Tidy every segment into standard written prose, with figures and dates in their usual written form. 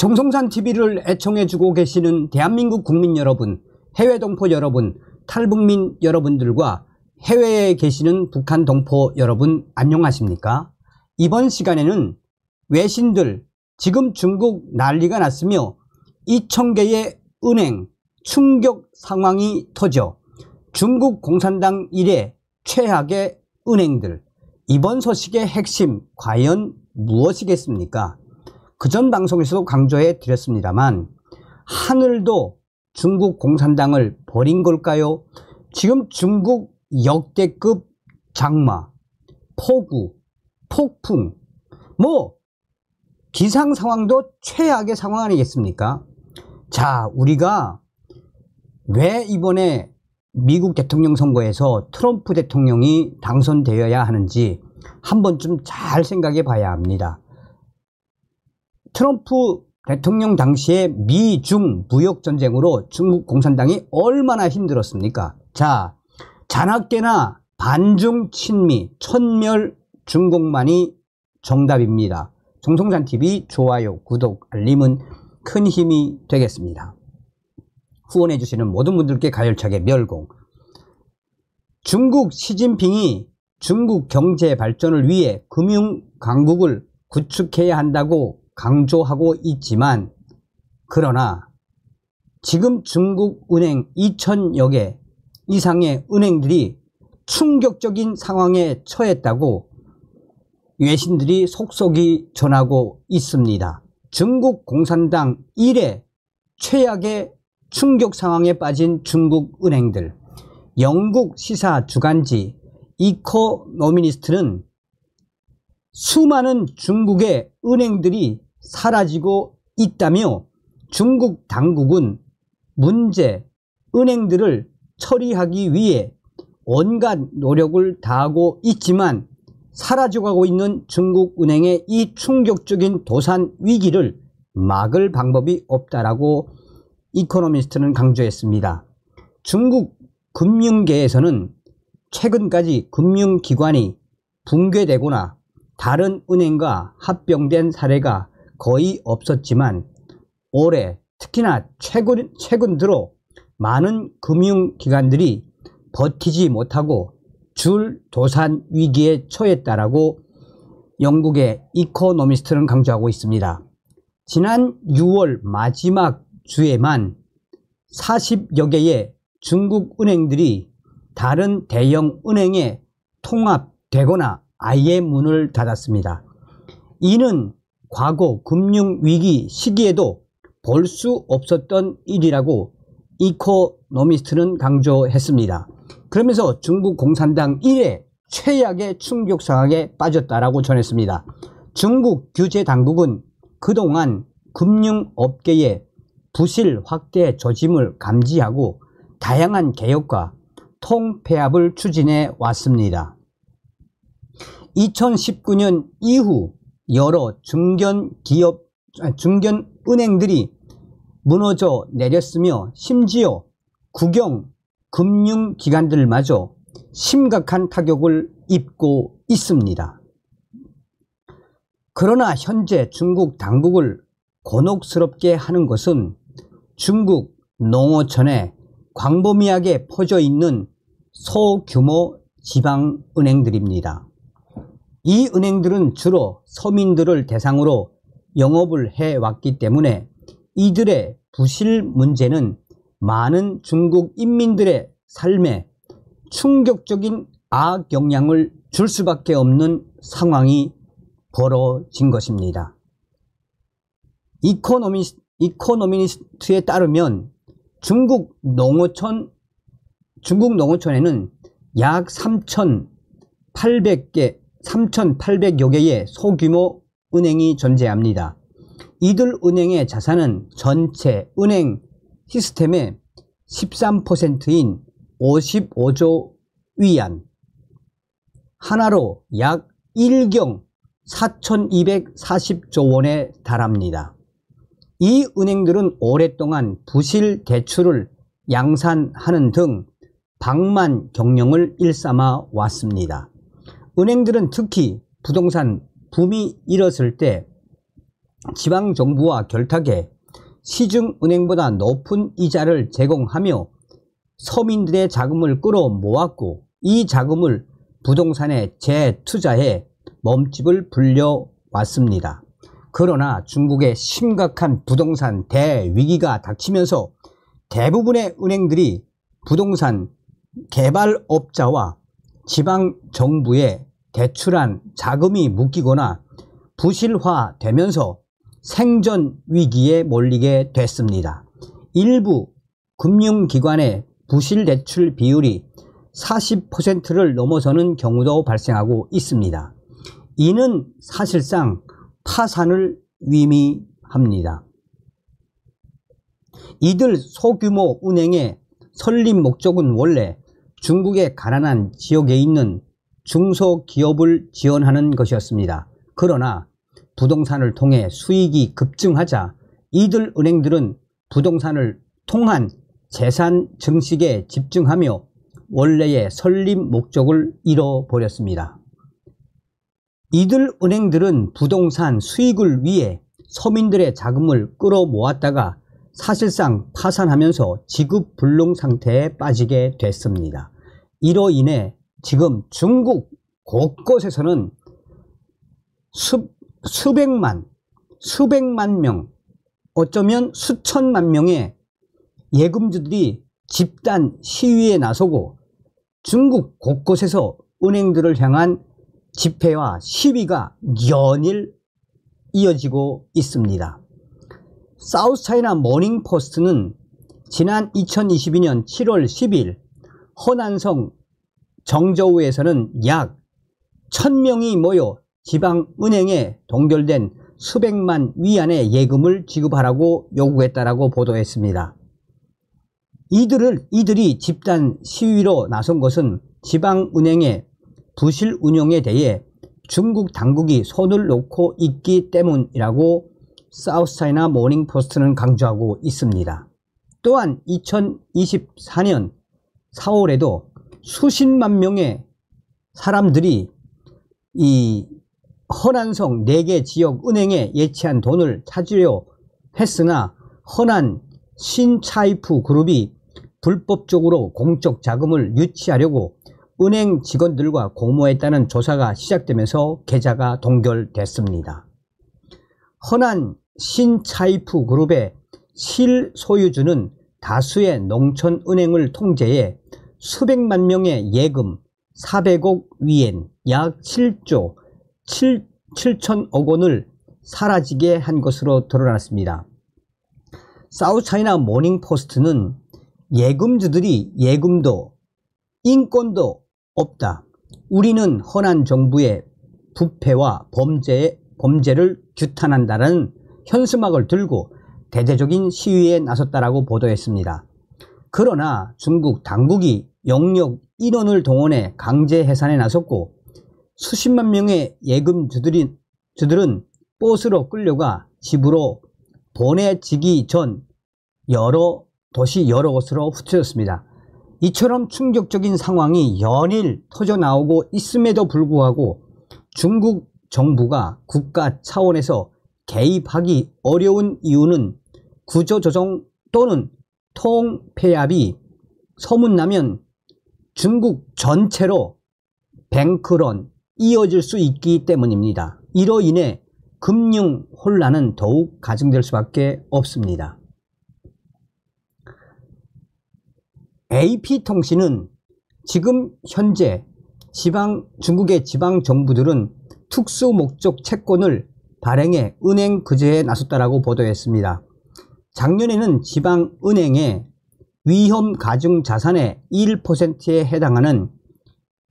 정성산 TV를 애청해주고 계시는 대한민국 국민 여러분, 해외 동포 여러분, 탈북민 여러분들과 해외에 계시는 북한 동포 여러분 안녕하십니까? 이번 시간에는 외신들, 지금 중국 난리가 났으며 2,000개의 은행 충격 상황이 터져 중국 공산당 이래 최악의 은행들, 이번 소식의 핵심 과연 무엇이겠습니까? 그전 방송에서도 강조해 드렸습니다만 하늘도 중국 공산당을 버린 걸까요? 지금 중국 역대급 장마, 폭우, 폭풍, 기상 상황도 최악의 상황 아니겠습니까? 자, 우리가 왜 이번에 미국 대통령 선거에서 트럼프 대통령이 당선되어야 하는지 한번 좀 잘 생각해 봐야 합니다. 트럼프 대통령 당시에 미중 무역전쟁으로 중국 공산당이 얼마나 힘들었습니까? 자, 자나깨나 반중 친미 천멸 중국만이 정답입니다. 정성산TV 좋아요, 구독, 알림은 큰 힘이 되겠습니다. 후원해 주시는 모든 분들께 가열차게 멸공. 중국 시진핑이 중국 경제 발전을 위해 금융 강국을 구축해야 한다고 강조하고 있지만, 그러나 지금 중국 은행 2,000여 개 이상의 은행들이 충격적인 상황에 처했다고 외신들이 속속이 전하고 있습니다. 중국 공산당 이래 최악의 충격 상황에 빠진 중국 은행들. 영국 시사 주간지 이코노미스트는 수많은 중국의 은행들이 사라지고 있다며 중국 당국은 문제 은행들을 처리하기 위해 온갖 노력을 다하고 있지만 사라져가고 있는 중국 은행의 이 충격적인 도산 위기를 막을 방법이 없다라고 이코노미스트는 강조했습니다. 중국 금융계에서는 최근까지 금융기관이 붕괴되거나 다른 은행과 합병된 사례가 거의 없었지만 올해 특히나 최근 들어 많은 금융기관들이 버티지 못하고 줄도산 위기에 처했다라고 영국의 이코노미스트는 강조하고 있습니다. 지난 6월 마지막 주에만 40여 개의 중국 은행들이 다른 대형 은행에 통합되거나 아예 문을 닫았습니다. 이는 과거 금융위기 시기에도 볼 수 없었던 일이라고 이코노미스트는 강조했습니다. 그러면서 중국 공산당 이래 최악의 충격 상황에 빠졌다라고 전했습니다. 중국 규제 당국은 그동안 금융업계의 부실 확대 조짐을 감지하고 다양한 개혁과 통폐합을 추진해 왔습니다. 2019년 이후 여러 중견 은행들이 무너져 내렸으며 심지어 국영 금융기관들마저 심각한 타격을 입고 있습니다. 그러나 현재 중국 당국을 곤혹스럽게 하는 것은 중국 농어촌에 광범위하게 퍼져 있는 소규모 지방은행들입니다. 이 은행들은 주로 서민들을 대상으로 영업을 해왔기 때문에 이들의 부실 문제는 많은 중국 인민들의 삶에 충격적인 악영향을 줄 수밖에 없는 상황이 벌어진 것입니다. 이코노미스트에 따르면 중국 농어촌에는 약 3,800여 개의 소규모 은행이 존재합니다. 이들 은행의 자산은 전체 은행 시스템의 13%인 55조 위안, 하나로 약 1경 4,240조 원에 달합니다. 이 은행들은 오랫동안 부실 대출을 양산하는 등 방만 경영을 일삼아 왔습니다. 은행들은 특히 부동산 붐이 일었을 때 지방정부와 결탁해 시중은행보다 높은 이자를 제공하며 서민들의 자금을 끌어모았고 이 자금을 부동산에 재투자해 몸집을 불려왔습니다. 그러나 중국의 심각한 부동산 대위기가 닥치면서 대부분의 은행들이 부동산 개발업자와 지방정부에 대출한 자금이 묶이거나 부실화되면서 생존 위기에 몰리게 됐습니다. 일부 금융기관의 부실 대출 비율이 40%를 넘어서는 경우도 발생하고 있습니다. 이는 사실상 파산을 의미합니다. 이들 소규모 은행의 설립 목적은 원래 중국의 가난한 지역에 있는 중소기업을 지원하는 것이었습니다. 그러나 부동산을 통해 수익이 급증하자 이들 은행들은 부동산을 통한 재산 증식에 집중하며 원래의 설립 목적을 잃어버렸습니다. 이들 은행들은 부동산 수익을 위해 서민들의 자금을 끌어모았다가 사실상 파산하면서 지급불능 상태에 빠지게 됐습니다. 이로 인해 지금 중국 곳곳에서는 수백만 명, 어쩌면 수천만 명의 예금주들이 집단 시위에 나서고 중국 곳곳에서 은행들을 향한 집회와 시위가 연일 이어지고 있습니다. 사우스차이나 모닝포스트는 지난 2022년 7월 10일 허난성 정저우에서는 약 1000명이 모여 지방은행에 동결된 수백만 위안의 예금을 지급하라고 요구했다라고 보도했습니다. 이들이 집단 시위로 나선 것은 지방은행의 부실 운영에 대해 중국 당국이 손을 놓고 있기 때문이라고 사우스차이나 모닝포스트는 강조하고 있습니다. 또한 2024년 4월에도 수십만 명의 사람들이 이 허난성 4개 지역 은행에 예치한 돈을 찾으려 했으나 허난 신차이프 그룹이 불법적으로 공적 자금을 유치하려고 은행 직원들과 공모했다는 조사가 시작되면서 계좌가 동결됐습니다. 허난 신차이프 그룹의 실소유주는 다수의 농촌은행을 통제해 수백만 명의 예금 400억 위엔 약 7조 7천억 원을 사라지게 한 것으로 드러났습니다. 사우스차이나 모닝포스트는 예금주들이 예금도 인권도 없다. 우리는 허난 정부의 부패와 범죄를 규탄한다는 현수막을 들고 대대적인 시위에 나섰다라고 보도했습니다. 그러나 중국 당국이 영역 인원을 동원해 강제 해산에 나섰고 수십만 명의 예금주들은 버스로 끌려가 집으로 보내지기 전 여러 곳으로 흩어졌습니다. 이처럼 충격적인 상황이 연일 터져나오고 있음에도 불구하고 중국 정부가 국가 차원에서 개입하기 어려운 이유는 구조조정 또는 통폐합이 소문나면 중국 전체로 뱅크런 이어질 수 있기 때문입니다. 이로 인해 금융 혼란은 더욱 가중될 수밖에 없습니다. AP통신은 지금 현재 중국의 지방 정부들은 특수 목적 채권을 발행해 은행 규제에 나섰다라고 보도했습니다. 작년에는 지방 은행의 위험 가중 자산의 1%에 해당하는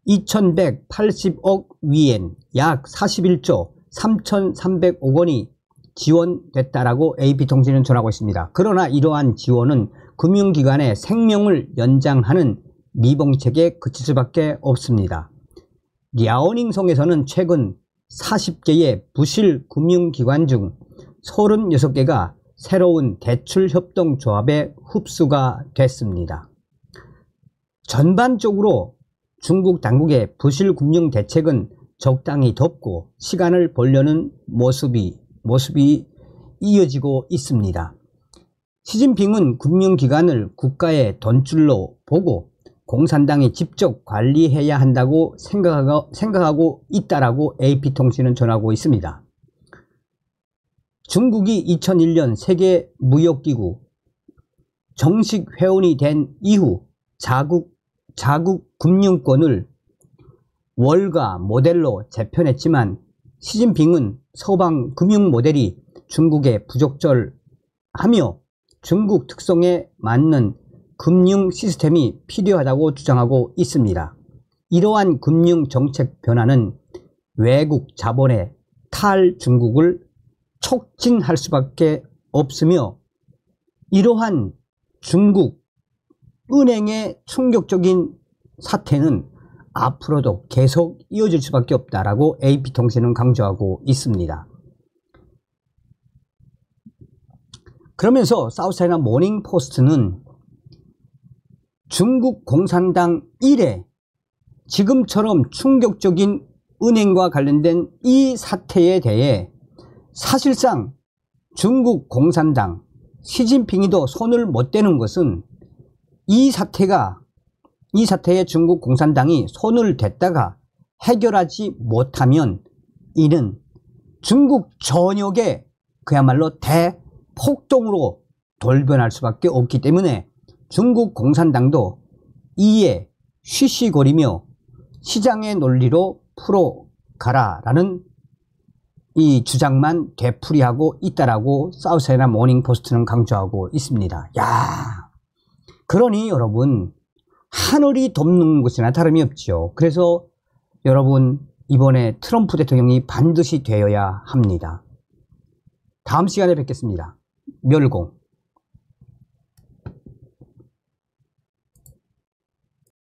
2180억 위엔 약 41조 3300억 원이 지원됐다라고 AP통신은 전하고 있습니다. 그러나 이러한 지원은 금융기관의 생명을 연장하는 미봉책에 그칠 수밖에 없습니다. 랴오닝성에서는 최근 40개의 부실 금융기관 중 36개가 새로운 대출협동조합에 흡수가 됐습니다. 전반적으로 중국 당국의 부실 금융 대책은 적당히 덮고 시간을 벌려는 모습이 이어지고 있습니다. 시진핑은 금융기관을 국가의 돈줄로 보고 공산당이 직접 관리해야 한다고 생각하고 있다라고 AP통신은 전하고 있습니다. 중국이 2001년 세계무역기구 정식 회원이 된 이후 자국 금융권을 월가 모델로 재편했지만 시진핑은 서방 금융 모델이 중국에 부적절하며 중국 특성에 맞는 금융 시스템이 필요하다고 주장하고 있습니다. 이러한 금융 정책 변화는 외국 자본의 탈중국을 촉진할 수밖에 없으며 이러한 중국 은행의 충격적인 사태는 앞으로도 계속 이어질 수밖에 없다라고 AP통신은 강조하고 있습니다. 그러면서 사우스차이나 모닝포스트는 중국 공산당 이래 지금처럼 충격적인 은행과 관련된 이 사태에 대해 사실상 중국 공산당 시진핑이도 손을 못 대는 것은 이 사태에 중국 공산당이 손을 댔다가 해결하지 못하면 이는 중국 전역에 그야말로 대폭동으로 돌변할 수밖에 없기 때문에 중국 공산당도 이에 쉬쉬거리며 시장의 논리로 풀어가라라는 이 주장만 되풀이하고 있다라고 사우스차이나 모닝포스트는 강조하고 있습니다. 야, 그러니 여러분 하늘이 돕는 것이나 다름이 없죠. 그래서 여러분 이번에 트럼프 대통령이 반드시 되어야 합니다. 다음 시간에 뵙겠습니다. 멸공.